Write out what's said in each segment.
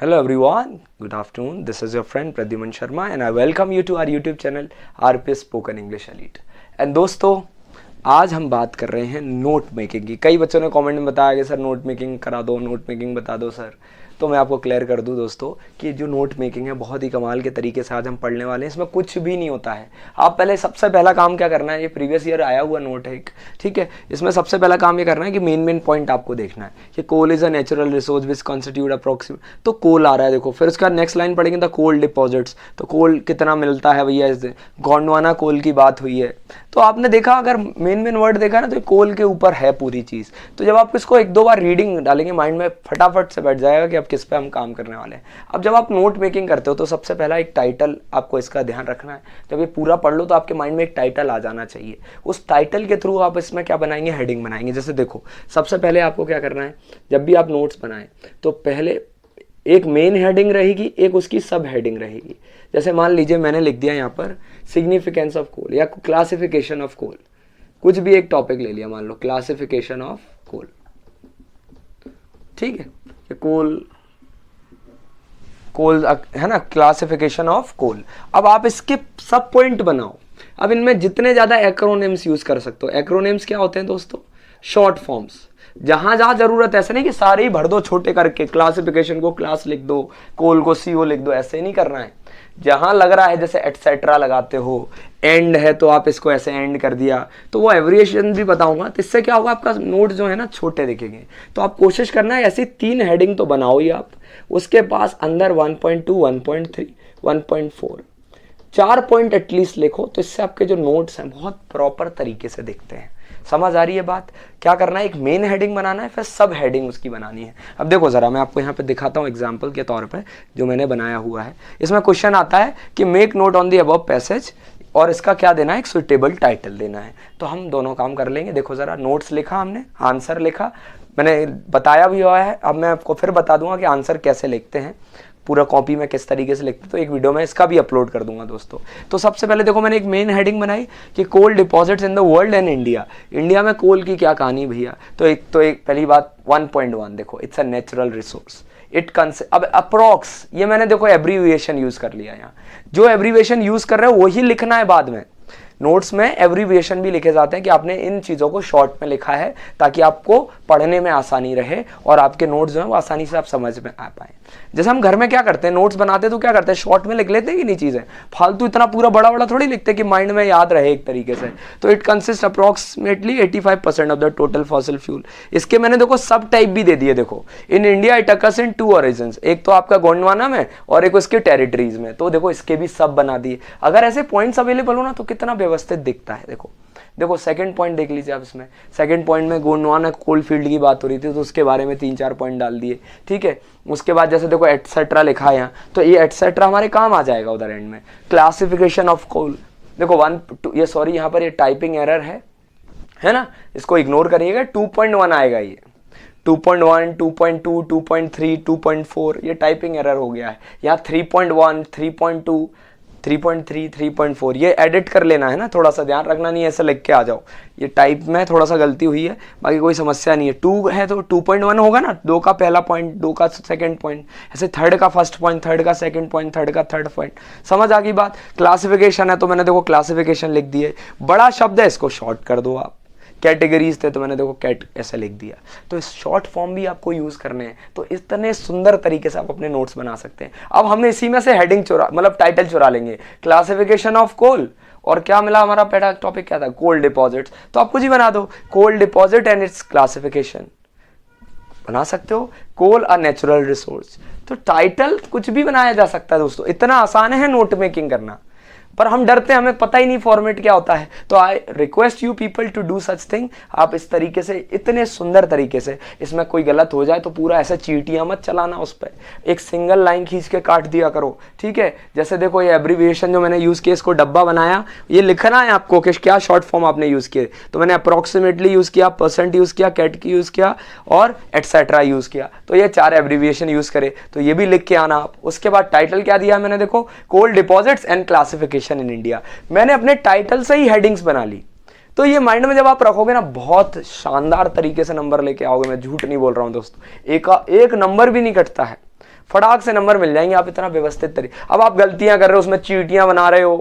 Hello everyone, good afternoon. This is your friend Pradyuman Sharma and I welcome you to our YouTube channel RPS Spoken English Elite. And दोस्तों आज हम बात कर रहे हैं note making की। कई बच्चों ने कमेंट में बताया कि सर नोट मेकिंग करा दो, नोट मेकिंग बता दो सर। तो मैं आपको क्लियर कर दूं दोस्तों कि जो नोट मेकिंग है बहुत ही कमाल के तरीके से आज हम पढ़ने वाले हैं। इसमें कुछ भी नहीं होता है। आप पहले सबसे पहला काम क्या करना है, ये प्रीवियस ईयर आया हुआ नोट है एक, ठीक है। इसमें सबसे पहला काम ये करना है कि मेन पॉइंट आपको देखना है कि coal is a natural resource which constitute approximate. तो कोल आ रहा है देखो, फिर उसका नेक्स्ट लाइन पढ़ेंगे द कोल डिपॉजिट्स। तो कोल कितना मिलता है भैया, इस गोंडवाना कोल की बात हुई है। तो आपने देखा, अगर मेन वर्ड देखा ना तो कोल के ऊपर है पूरी चीज़। तो जब आप इसको एक दो बार रीडिंग डालेंगे माइंड में फटाफट से बैठ जाएगा कि अब किस पे हम काम करने वाले हैं। अब जब आप नोट मेकिंग करते हो तो सबसे पहला एक टाइटल आपको इसका ध्यान रखना है। जब ये पूरा पढ़ लो तो आपके माइंड में एक टाइटल आ जाना चाहिए। उस टाइटल के थ्रू आप इसमें क्या बनाएंगे, हेडिंग बनाएंगे। जैसे देखो, सबसे पहले आपको क्या करना है, जब भी आप नोट्स बनाएं तो पहले एक मेन हेडिंग रहेगी, एक उसकी सब हेडिंग रहेगी। जैसे मान लीजिए मैंने लिख दिया यहाँ पर सिग्निफिकेंस ऑफ कोल या क्लासिफिकेशन ऑफ कोल, कुछ भी एक टॉपिक ले लिया, मान लो क्लासिफिकेशन ऑफ कोल, ठीक है। कोल है ना, क्लासिफिकेशन ऑफ कोल। अब आप इसके सब पॉइंट बनाओ। अब इनमें जितने ज्यादा एक्रोनिम्स यूज कर सकते हो। एक्रोनिम्स क्या होते हैं दोस्तों, शॉर्ट फॉर्म्स। जहां जहां जरूरत, ऐसे नहीं कि सारे ही भर दो छोटे करके, क्लासिफिकेशन को क्लास लिख दो, कोल को सीओ लिख दो, ऐसे नहीं करना है। जहां लग रहा है, जैसे एटसेट्रा लगाते हो, एंड है तो आप इसको ऐसे एंड कर दिया, तो वो एवरिएशन भी बताऊंगा। तो इससे क्या होगा, आपका नोट जो है ना छोटे दिखेंगे। तो आप कोशिश करना है ऐसी 3 हेडिंग तो बनाओ ही आप। उसके पास अंदर 1.2, 1.3, 1.4 4 पॉइंट एटलीस्ट लिखो। तो इससे आपके जो नोट्स हैं बहुत प्रॉपर तरीके से दिखते हैं। समझ आ रही है बात? क्या करना है, एक मेन हेडिंग बनाना है, फिर सब हेडिंग उसकी बनानी है। अब देखो जरा, मैं आपको यहाँ पे दिखाता हूँ एग्जांपल के तौर पे जो मैंने बनाया हुआ है। इसमें क्वेश्चन आता है कि make note on the above passage, और इसका क्या देना है, एक सुटेबल टाइटल देना है। तो हम दोनों काम कर लेंगे। देखो जरा, नोट्स लिखा हमने, आंसर लिखा, मैंने बताया भी हुआ है। अब मैं आपको फिर बता दूंगा कि आंसर कैसे लिखते हैं, पूरा कॉपी में किस तरीके से लिखते हैं। तो एक वीडियो में इसका भी अपलोड कर दूंगा दोस्तों। तो सबसे पहले देखो, मैंने एक मेन हेडिंग बनाई कि coal deposits in the world and India. India में कोल की क्या कहानी भैया। तो एक पहली बात 1.1 देखो, इट्स अ नेचुरल रिसोर्स। अब अप्रोक्स, ये मैंने देखो एब्रीविएशन यूज कर लिया। यहाँ जो एब्रीविएशन यूज कर रहे हो वही लिखना है बाद में। नोट्स में एब्रीविएशन भी लिखे जाते हैं कि आपने इन चीज़ों को शॉर्ट में लिखा है ताकि आपको पढ़ने में आसानी रहे और आपके नोट्स जो हैं वो आसानी से आप समझ में आ पाए। जैसे हम घर में क्या करते हैं, नोट्स बनाते हैं तो क्या करते हैं, शॉर्ट में लिख लेते हैं कि नहीं चीज़ें, फालतू इतना पूरा बड़ा बड़ा थोड़ी लिखते हैं कि माइंड में याद रहे एक तरीके से। तो it consist approximately 85% of the total fossil fuel. इसके मैंने देखो सब टाइप भी दे दिए। देखो, in India it occurs in 2 origins, एक तो आपका गोंडवाना में और एक उसके टेरिटरीज में। तो देखो इसके भी सब बना दिए। अगर ऐसे पॉइंट्स अवेलेबल हो ना तो कितना व्यवस्थित दिखता है। देखो सेकंड पॉइंट देख लीजिए आप। इसमें सेकंड पॉइंट में गोंडवाना कोल फील्ड की बात हो रही थी तो उसके बारे में 3-4 पॉइंट डाल दिए, ठीक है। उसके बाद जैसे देखो एटसेट्रा लिखा है यहाँ, तो ये एटसेट्रा हमारे काम आ जाएगा उधर एंड में। क्लासिफिकेशन ऑफ कोल, देखो 1 ये सॉरी यहाँ पर ये टाइपिंग एरर है ना, इसको इग्नोर करिएगा। 2.1 आएगा, ये 2.1, 2.2, 2.3, 2.4 ये टाइपिंग एरर हो गया है। यहाँ 3.1, 3.2, 3.3, 3.4 ये एडिट कर लेना है ना, थोड़ा सा ध्यान रखना, नहीं ऐसे लिख के आ जाओ। ये टाइप में थोड़ा सा गलती हुई है, बाकी कोई समस्या नहीं है। 2 है तो 2.1 होगा ना, 2 का पहला पॉइंट, 2 का सेकंड पॉइंट, ऐसे थर्ड का फर्स्ट पॉइंट, थर्ड का सेकंड पॉइंट, थर्ड का थर्ड पॉइंट। समझ आ गई बात? क्लासिफिकेशन है तो मैंने देखो क्लासिफिकेशन लिख दिए। बड़ा शब्द है, इसको शॉर्ट कर दो आप। कैटेगरीज थे तो मैंने देखो कैट ऐसे लिख दिया। तो इस शॉर्ट फॉर्म भी आपको यूज करने हैं। तो इतने सुंदर तरीके से आप अपने नोट्स बना सकते हैं। अब हमने इसी में से हेडिंग मतलब टाइटल चुरा लेंगे, क्लासिफिकेशन ऑफ कोल, और क्या मिला हमारा पहला टॉपिक क्या था, कोल डिपॉजिट्स। तो आप कुछ ही बना दो, coal deposit and its classification बना सकते हो, कोल अ नेचुरल रिसोर्स। तो टाइटल कुछ भी बनाया जा सकता है दोस्तों, इतना आसान है नोट मेकिंग करना। पर हम डरते हैं, हमें पता ही नहीं फॉर्मेट क्या होता है। तो I request you people to do such thing. आप इस तरीके से, इतने सुंदर तरीके से, इसमें कोई गलत हो जाए तो पूरा ऐसा चीटियां मत चलाना, उस पर एक सिंगल लाइन खींच के काट दिया करो, ठीक है। जैसे देखो ये एब्रीविएशन जो मैंने यूज किया, इसको डब्बा बनाया, ये लिखना है आपको कि क्या शॉर्ट फॉर्म आपने यूज किए। तो मैंने अप्रोक्सीमेटली यूज किया, परसेंट यूज किया, कैट की यूज किया और एटसेट्रा यूज किया। तो ये 4 एब्रीविएशन यूज करे, तो ये भी लिख के आना आप। उसके बाद टाइटल क्या दिया मैंने, देखो coal deposits and classification in India. मैंने अपने टाइटल से ही हेडिंग्स बना ली। तो ये माइंड में जब आप रखोगे ना, बहुत शानदार तरीके से नंबर लेके आओगे। मैं झूठ नहीं बोल रहा हूं दोस्तों, एक नंबर भी नहीं कटता है। फटाक से नंबर मिल जाएंगे, आप इतना व्यवस्थित तरीके। अब आप गलतियां कर रहे हो, उसमें चीटियां बना रहे हो,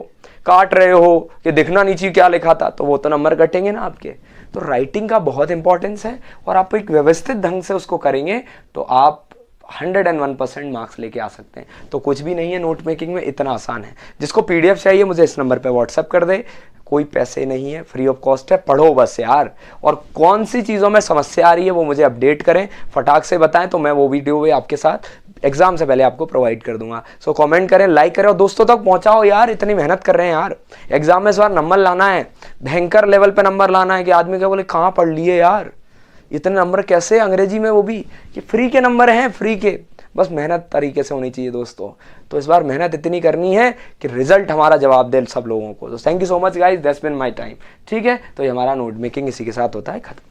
काट रहे हो कि दिखना नहीं चाहिए क्या लिखा था, तो वो तो नंबर कटेंगे ना आपके। तो राइटिंग का बहुत इंपॉर्टेंस है, और आप एक व्यवस्थित ढंग से उसको करेंगे तो आप 101% मार्क्स लेके आ सकते हैं। तो कुछ भी नहीं है नोट मेकिंग में, इतना आसान है। जिसको पीडीएफ चाहिए मुझे इस नंबर पे व्हाट्सएप कर दे, कोई पैसे नहीं है, फ्री ऑफ कॉस्ट है, पढ़ो बस यार। और कौन सी चीज़ों में समस्या आ रही है वो मुझे अपडेट करें, फटाक से बताएं, तो मैं वो वीडियो भी आपके साथ एग्जाम से पहले आपको प्रोवाइड कर दूंगा। सो कमेंट करें, लाइक करें और दोस्तों तक पहुंचाओ यार, इतनी मेहनत कर रहे हैं यार। एग्जाम में इस बार नंबर लाना है, भयंकर लेवल पे नंबर लाना है कि आदमी क्या बोले कहाँ पढ़ लिए यार, इतने नंबर कैसे, अंग्रेजी में वो भी, ये फ्री के नंबर हैं, फ्री के। बस मेहनत तरीके से होनी चाहिए दोस्तों। तो इस बार मेहनत इतनी करनी है कि रिजल्ट हमारा जवाब दे सब लोगों को। तो thank you so much guys, that's been my time. ठीक है, तो ये हमारा नोट मेकिंग इसी के साथ होता है खत्म।